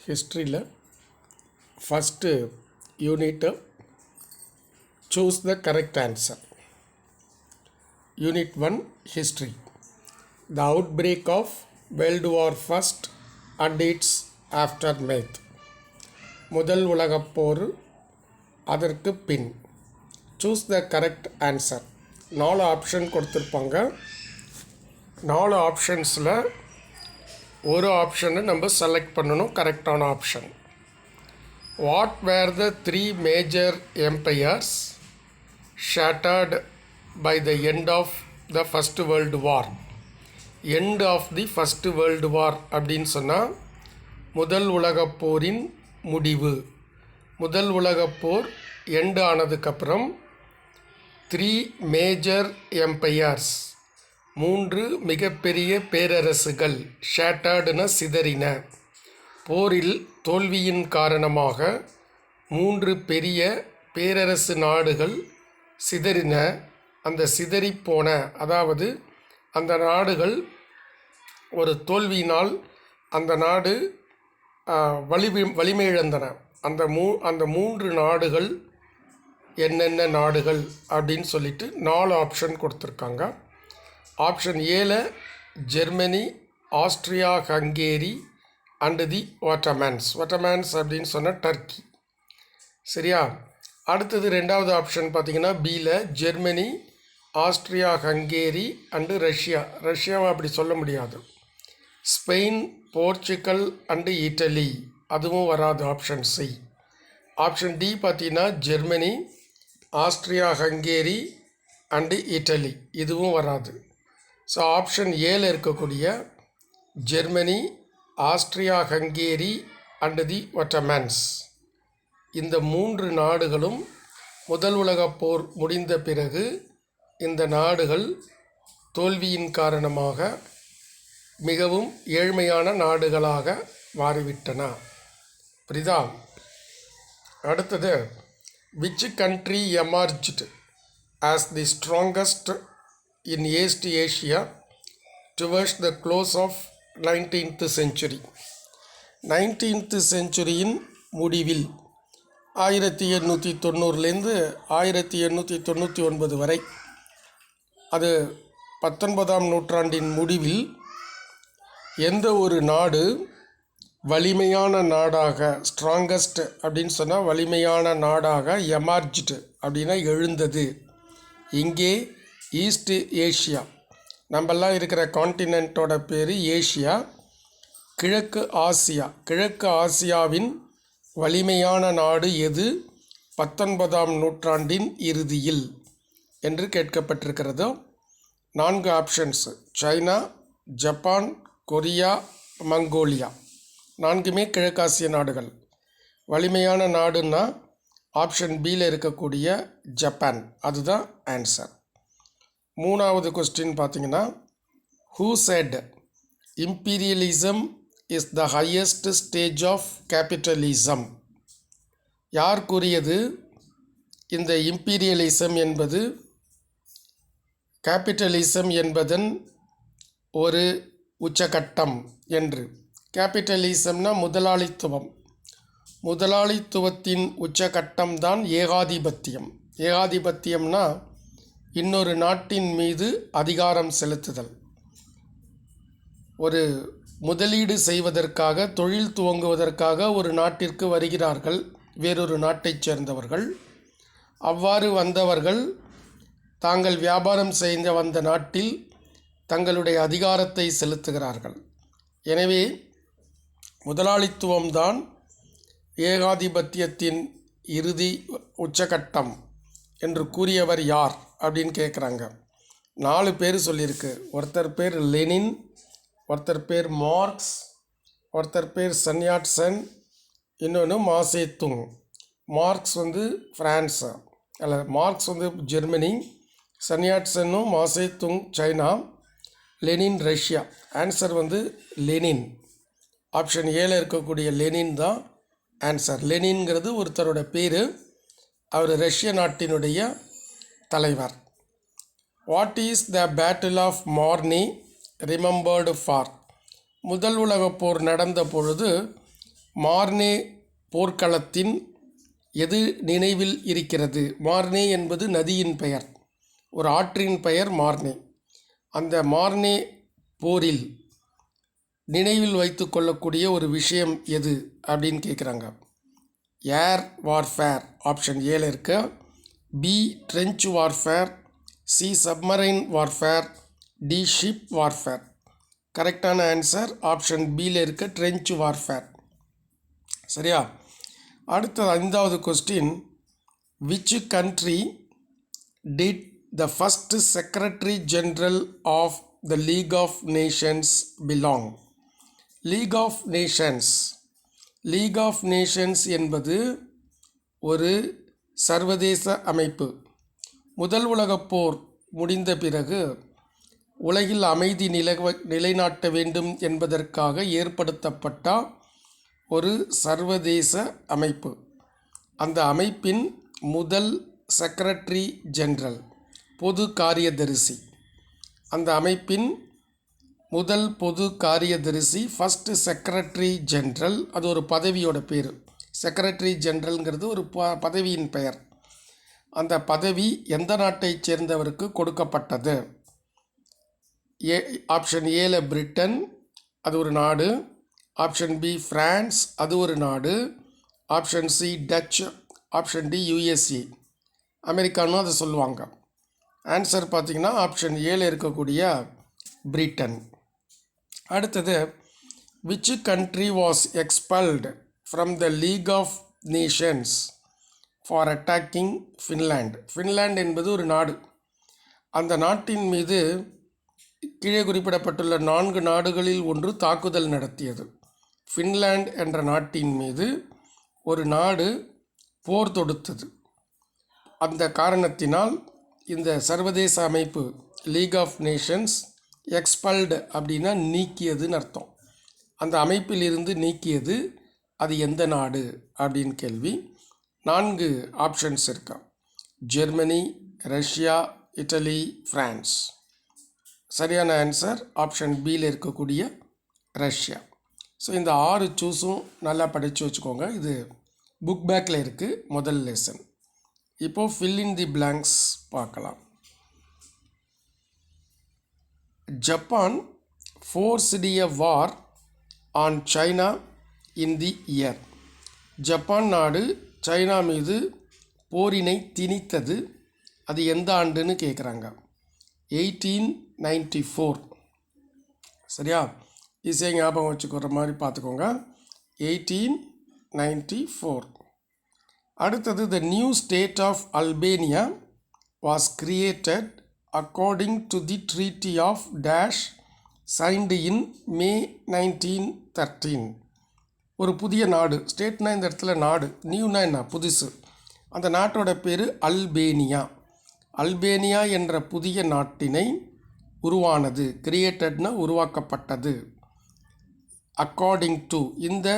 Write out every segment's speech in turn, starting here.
ஹிஸ்ட்ரியில் first unit choose the correct answer. Unit 1 history. The outbreak of world war first and its aftermath. முதல் உலகப் போர், அதற்கு பின். Choose the correct answer. 4 option கொடுத்துருப்பாங்க. 4 ஆப்ஷன்ஸில் ஒரு ஆப்ஷனை நம்ம செலக்ட் பண்ணணும், கரெக்டான option. What were the 3 major empires shattered by the end of the first world war? end of the first world war அப்படின்னு சொன்னால் முதல் உலகப் போரின் முடிவு. முதல் உலகப் போர் எண்டு ஆனதுக்கப்புறம் 3 மேஜர் எம்பையர்ஸ், 3 மிகப்பெரிய பேரரசுகள், ஷேட்டர்டுன சிதறின, போரில் தோல்வியின் காரணமாக 3 பெரிய பேரரசு நாடுகள் சிதறின. அந்த சிதறிப்போன, அதாவது அந்த நாடுகள் ஒரு தோல்வியினால் அந்த நாடு வலிமையிழந்தன. அந்த 3 நாடுகள் என்னென்ன நாடுகள் அப்படின்னு சொல்லிட்டு 4 ஆப்ஷன் கொடுத்துருக்காங்க. ஆப்ஷன் ஏல Germany, Austria Hungary and the Ottomans. Ottomans அப்படின்னு சொன்னால் டர்க்கி. சரியா? அடுத்தது 2வது ஆப்ஷன் பார்த்திங்கன்னா பியில் Germany, Austria Hungary and Russia. ரஷ்யாவை அப்படி சொல்ல முடியாது. ஸ்பெயின், போர்ச்சுகல் அண்டு இட்டலி, அதுவும் வராது, ஆப்ஷன் சி. ஆப்ஷன் டி பார்த்திங்கன்னா Germany, Austria Hungary and Italy, இதுவும் வராது. ஸோ ஆப்ஷன் ஏல இருக்கக்கூடிய Germany, Austria Hungary and the Ottomans, இந்த 3 நாடுகளும் முதல் உலகப் போர் முடிந்த பிறகு இந்த நாடுகள் தோல்வியின் காரணமாக மிகவும் ஏழ்மையான நாடுகளாக மாறிவிட்டன. புரியுதா? அடுத்தது, which country emerged as the strongest in East Asia towards the close of 19th century? 19th centuryயின் முடிவில் 1890லேருந்து 1899 வரை, அது 19ஆம் நூற்றாண்டின் முடிவில் எந்த ஒரு நாடு வலிமையான நாடாக, ஸ்ட்ராங்கஸ்ட் அப்படின்னு சொன்னால் வலிமையான நாடாக, எமர்ஜ்டு அப்படின்னா எழுந்தது. இங்கே ஈஸ்ட் ஏஷியா, நம்மெல்லாம் இருக்கிற கான்டினென்ட்டோட பேர் ஏஷியா. கிழக்கு ஆசியா, கிழக்கு ஆசியாவின் வலிமையான நாடு எது 19ஆம் நூற்றாண்டின் இறுதியில் என்று கேட்கப்பட்டிருக்கிறதோ 4 options: China, Japan, Korea, Mongolia. 4மே கிழக்காசிய நாடுகள். வலிமையான நாடுன்னா ஆப்ஷன் பியில் இருக்கக்கூடிய ஜப்பான், அதுதான் ஆன்சர். 3வது கொஸ்டின் பார்த்திங்கன்னா, who said imperialism is the highest stage of capitalism? யார் கூறியது இந்த இம்பீரியலிசம் என்பது கேபிட்டலிசம் என்பதன் ஒரு உச்சகட்டம் என்று? கேபிட்டலிசம்னா முதலாளித்துவம். முதலாளித்துவத்தின் உச்சகட்டம் தான் ஏகாதிபத்தியம். ஏகாதிபத்தியம்னா இன்னொரு நாட்டின் மீது அதிகாரம் செலுத்துதல். ஒரு முதலீடு செய்வதற்காக, தொழில் துவங்குவதற்காக ஒரு நாட்டிற்கு வருகிறார்கள் வேறொரு நாட்டைச் சேர்ந்தவர்கள். அவ்வாறு வந்தவர்கள் தாங்கள் வியாபாரம் செய்த வந்த நாட்டில் தங்களுடைய அதிகாரத்தை செலுத்துகிறார்கள். எனவே முதலாளித்துவம்தான் ஏகாதிபத்தியத்தின் இறுதி உச்சகட்டம் என்று கூறியவர் யார் அப்படின்னு கேட்குறாங்க. 4 பேர் சொல்லியிருக்கு. ஒருத்தர் பேர் லெனின், ஒருத்தர் பேர் மார்க்ஸ், ஒருத்தர் பேர் சன்யாட்சன், இன்னொன்று மாசேத்துங். மார்க்ஸ் ஃப்ரான்ஸ், அல்ல மார்க்ஸ் ஜெர்மனி, சன்யாட்சனும் Mao Tse tung China, Lenin Russia. Answer Lenin. Option ஏல இருக்கக்கூடிய லெனின் தான் ஆன்சர். லெனின்ங்கிறது ஒருத்தரோட பேர், அவர் ரஷ்ய நாட்டினுடைய தலைவர். What is the battle of Marne remembered for? முதல் உலகப் போர் நடந்த பொழுது மார்னே போர்க்களத்தின் எது நினைவில் இருக்கிறது? மார்னே என்பது நதியின் பெயர், ஒரு ஆற்றின் பெயர் மார்னே. அந்த மார்னே போரில் நினைவில் வைத்து கொள்ளக்கூடிய ஒரு விஷயம் எது அப்படின்னு கேட்குறாங்க. ஏர் வார்ஃபேர் ஆப்ஷன் ஏல இருக்கு. B trench warfare, C submarine warfare, D ship warfare. கரெக்டான ஆன்சர் ஆப்ஷன் பியில் இருக்க ட்ரென்ச் வார்ஃபேர். சரியா? அடுத்தது 5வது question. Which country did the first secretary general of the league of nations belong? League of nations. League of nations என்பது ஒரு சர்வதேச அமைப்பு. முதல் உலகப் போர் முடிந்த பிறகு உலகில் அமைதி நிலைநாட்ட வேண்டும் என்பதற்காக ஏற்படுத்தப்பட்ட ஒரு சர்வதேச அமைப்பு. அந்த அமைப்பின் முதல் செக்ரட்டரி ஜெனரல், பொது காரியதரிசி. அந்த அமைப்பின் முதல் பொது காரியதரிசி ஃபஸ்ட்டு செக்ரட்டரி ஜெனரல். அது ஒரு பதவியோட பேர். செக்ரட்டரி ஜெனரல்ங்கிறது ஒரு பதவியின் பெயர். அந்த பதவி எந்த நாட்டைச் சேர்ந்தவருக்கு கொடுக்கப்பட்டது? ஆப்ஷன் ஏல பிரிட்டன், அது ஒரு நாடு. ஆப்ஷன் பி ஃப்ரான்ஸ், அது ஒரு நாடு. Option C Dutch, option D USA, அமெரிக்கான்னு அதை சொல்லுவாங்க. ஆன்சர் பார்த்திங்கன்னா ஆப்ஷன் ஏல இருக்கக்கூடிய பிரிட்டன். அடுத்தது, which country was expelled from the league of Nations for attacking Finland? Finland என்பது ஒரு நாடு. அந்த நாட்டின் மீது கீழே குறிப்பிடப்பட்டுள்ள 4 நாடுகளில் ஒன்று தாக்குதல் நடத்தியது. ஃபின்லாண்ட் என்ற நாட்டின் மீது ஒரு நாடு போர் தொடுத்தது. அந்த காரணத்தினால் இந்த சர்வதேச அமைப்பு லீக் ஆஃப் நேஷன்ஸ் எக்ஸ்பல்டு அப்படின்னா நீக்கியதுன்னு அர்த்தம். அந்த அமைப்பிலிருந்து நீக்கியது. அது எந்த நாடு அப்படின்னு கேள்வி. 4 ஆப்ஷன்ஸ் இருக்கா. Germany, Russia, Italy, France. சரியான ஆன்சர் ஆப்ஷன் பியில் இருக்கக்கூடிய ரஷ்யா. ஸோ இந்த 6 சூஸும் நல்லா படித்து வச்சுக்கோங்க. இது புக் பேக்கில் இருக்குது, முதல் லெசன். இப்போது ஃபில் இன் தி பிளாங்க்ஸ் பார்க்கலாம். Japan forced a war on China in the year. Japan நாடு சைனா மீது போரினை திணித்தது. அது எந்த ஆண்டுன்னு கேட்குறாங்க. 1894. சரியா? ஈஸியாக ஞாபகம் வச்சுக்கிற மாதிரி பார்த்துக்கோங்க. 1894. அடுத்தது, the new state of Albania was created according to the treaty of dash signed in May 1913. ஒரு புதிய நாடு. ஸ்டேட்னா இந்த இடத்துல நாடு, நியூனா என்ன, புதுசு. அந்த நாட்டோட பேர் அல்பேனியா. அல்பேனியா என்ற புதிய நாட்டினை உருவானது. கிரியேட்டட்னா உருவாக்கப்பட்டது. அக்கார்டிங் டு, இந்த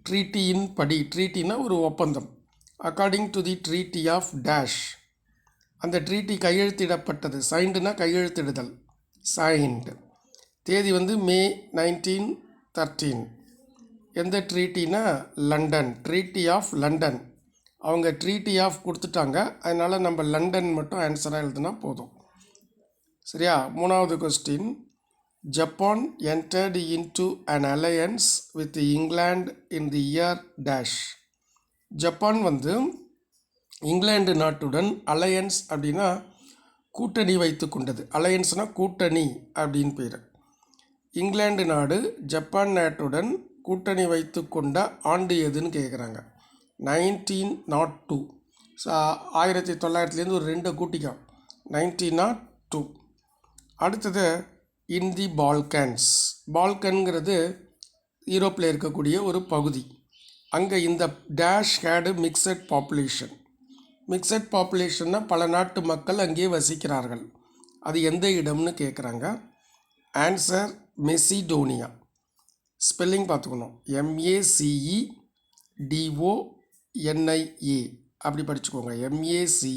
ட்ரீட்டியின் படி. ட்ரீட்டினா ஒரு ஒப்பந்தம். According to the treaty of dash, அந்த ட்ரீட்டி கையெழுத்திடப்பட்டது. சைண்டுனா கையெழுத்திடுதல், சைன்டு. தேதி மே 1913. எந்த ட்ரீட்டினா லண்டன், ட்ரீட்டி ஆஃப் லண்டன். அவங்க ட்ரீட்டி ஆஃப் கொடுத்துட்டாங்க, அதனால் நம்ம லண்டன் மட்டும் ஆன்சராக எழுதுனா போதும். சரியா? 3வது question. Japan entered into an alliance with England in the year dash. Japan England நாட்டுடன் அலையன்ஸ் அப்படின்னா கூட்டணி வைத்து கொண்டது. அலையன்ஸ்னால் கூட்டணி அப்படின்னு பேர். இங்கிலாந்து நாடு ஜப்பான் நாட்டுடன் கூட்டணி வைத்து கொண்ட ஆண்டு எதுன்னு கேட்குறாங்க. 1902. ஸோ 1900 ஒரு 2 கூட்டிக்கோ. 1902. அடுத்தது, இன் தி பால்கன்ஸ். பால்கன்கிறது யூரோப்பில் இருக்கக்கூடிய ஒரு பகுதி. அங்கே இந்த dash had mixed population. Mixed பாப்புலேஷன்னா பல நாட்டு மக்கள் அங்கே வசிக்கிறார்கள். அது எந்த இடம்னு கேட்குறாங்க. Answer Macedonia. ஸ்பெல்லிங் பார்த்துக்கணும். MECEDONIA அப்படி படிச்சுக்கோங்க. MECE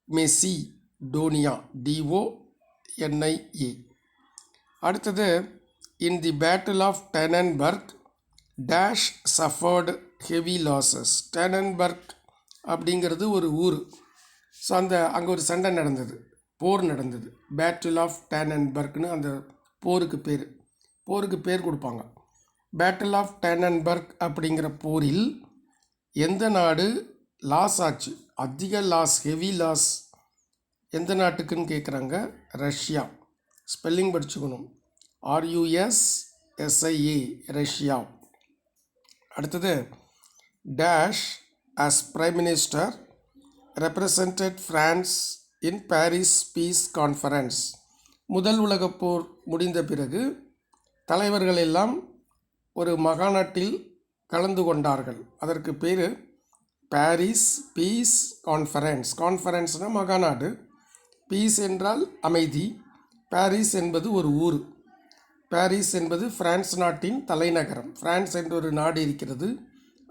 Macedonia, DONIA. அடுத்தது, in the battle of Tannenberg dash suffered heavy losses. Tannenberg அப்படிங்கிறது ஒரு ஊர். ஸோ அங்கே ஒரு சண்டை நடந்தது, போர் நடந்தது. பேட்டில் ஆஃப் டேனன்பர்க்னு அந்த போருக்கு பேர் கொடுப்பாங்க. பேட்டில் ஆஃப் டேனன்பர்க் அப்படிங்கிற போரில் எந்த நாடு லாஸ் ஆச்சு, அதிக லாஸ், ஹெவி லாஸ் எந்த நாட்டுக்குன்னு கேட்குறாங்க? ரஷ்யா. ஸ்பெல்லிங் படிச்சுக்கணும், RUSSIA, ரஷ்யா. அடுத்தது dash as Prime Minister represented France in Paris Peace Conference. முதல் உலகப் போர் முடிந்த பிறகு தலைவர்கள் எல்லாம் ஒரு மகாநாட்டில் கலந்து கொண்டார்கள். அதற்கு பேர் பாரிஸ் பீஸ் கான்ஃபரன்ஸ். கான்ஃபரன்ஸ்னால் மகாநாடு, பீஸ் என்றால் அமைதி, பாரிஸ் என்பது ஒரு ஊர். பாரிஸ் என்பது பிரான்ஸ் நாட்டின் தலைநகரம். பிரான்ஸ் என்ற ஒரு நாடு இருக்கிறது,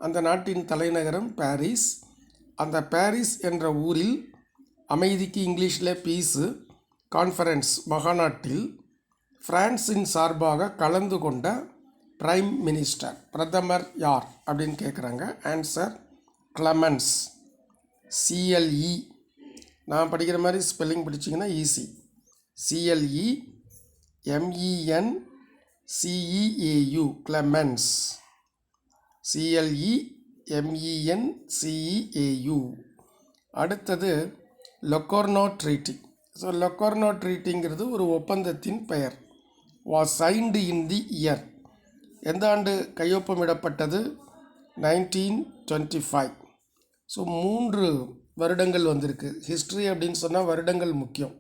அந்த நாட்டின் தலைநகரம் பாரிஸ். அந்த பாரிஸ் என்ற ஊரில் அமைதிக்கு இங்கிலீஷில் பீஸு, கான்ஃபரன்ஸ் மகாநாட்டில் பிரான்ஸின் சார்பாக கலந்து கொண்ட பிரைம் மினிஸ்டர், பிரதமர் யார் அப்படின்னு கேட்குறாங்க. Answer Clemenceau, CLE. நான் படிக்கிற மாதிரி ஸ்பெல்லிங் படிச்சிங்கன்னா easy. CLE MENCEAU, Clemenceau. CLE MENCEAU. அடுத்தது லொக்கோர்னோ ட்ரீட்டி. ஸோ லொக்கோர்னோ ட்ரீட்டிங்கிறது ஒரு ஒப்பந்தத்தின் பெயர். Was signed in the year. எந்த ஆண்டு கையொப்பமிடப்பட்டது? 1925. ஸோ 3 வருடங்கள் வந்திருக்கு. ஹிஸ்ட்ரி அப்படின்னு சொன்னால் வருடங்கள் முக்கியம்.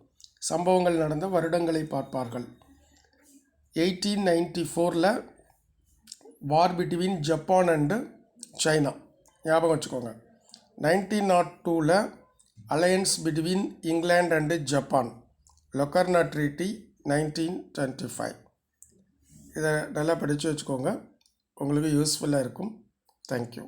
சம்பவங்கள் நடந்த வருடங்களை பார்ப்பார்கள். 1894 war between Japan and China, ஞாபகம் வச்சுக்கோங்க. 1902 alliance between England and Japan, Locarno treaty 1925. இதை நல்லா படித்து வச்சுக்கோங்க, உங்களுக்கு யூஸ்ஃபுல்லாக இருக்கும். தேங்க்யூ.